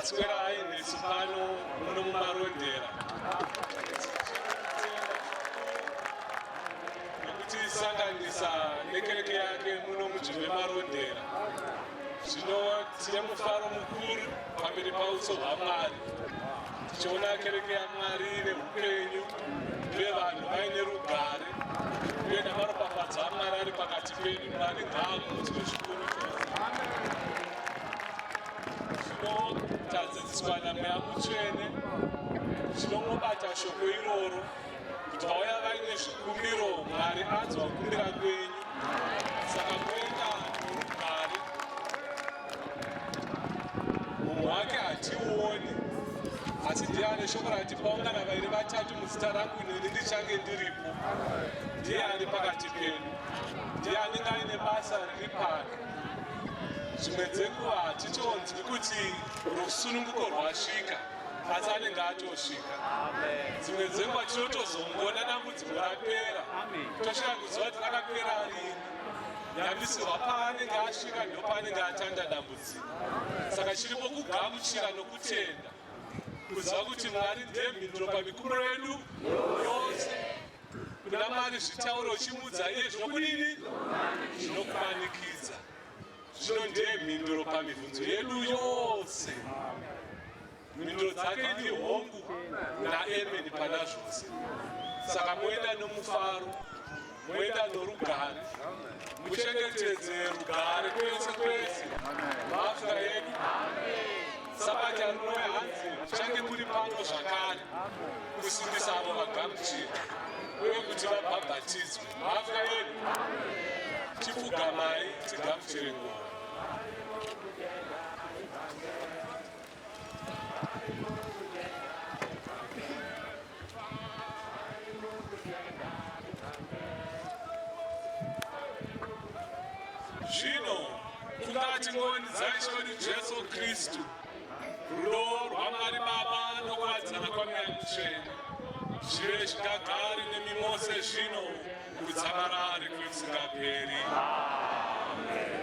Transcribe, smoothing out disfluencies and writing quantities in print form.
akatiswera nesu pano muno mumarondera nokutisanganisa nekereke yake muno munzvimbo yemarondera. Zvino tine mufaro mukuru pamberi pauso hwaMwari, tichiona kereke yaMwari neupenyu uye vanhu vaine rugare uye namaropafadzo aMwari ari pakati pedu. Mwari ngaakudzwe zvikuru chose. Zvino tadzidziswa naMweya Mutsvene, zvinomubata shoko iroro kuti vauya vaine zvikumbiro Mwari anzwa kukumbira kwenyu. Saka kuenda norugare munhu wake hatiuoni, asi ndiye ane shoko rati paungana vairi vatatu muzita rangu neni ndichange ndiripo. Ndiye ari pakati penu, ndiye anenge aine basa riri pano. Zvimwe dzenguva hatitonzwi kuti rusununguko rwasvika, asi anenge atosvika. Dzimwe dzenguva tinotozongona dambudziko rapera, tosvika kuziva kuti rakapera rini. Nyambisirwa paanenge asvika ndo paanenge atanda dambudziko. Saka chiripo kugamuchira nokutenda, kuziva kuti Mwari ndiye mhinduro pamikumbiro yedu yose. Kuna Mwari zvitauro uchimudza iye zvinokudini? Zvinokumanikidza. Zvino ndiye mhinduro pamibvunzo yedu yose. Mhinduro dzake ndi hongu naemeni pana zvose. Saka moenda nomufaro, moenda norugare, muchengetedze rugare kwese kwese muAfrica yedu. Sabata rinouya hanzi muchange muri pano zvakare kusimbisa avo vagamuchira uye kuti vabhabhatidzwe muAfrica yedu. Tipfugamai tigamuchire nguva. Zvino kungati ngoni dzaishoni Jesu Kristu, rudo rwaMwari Baba nokuwadzana kwaMweya Mutsvene zvive zvingagari nemi mose zvino kudzamarari kwekusingaperi. Amen.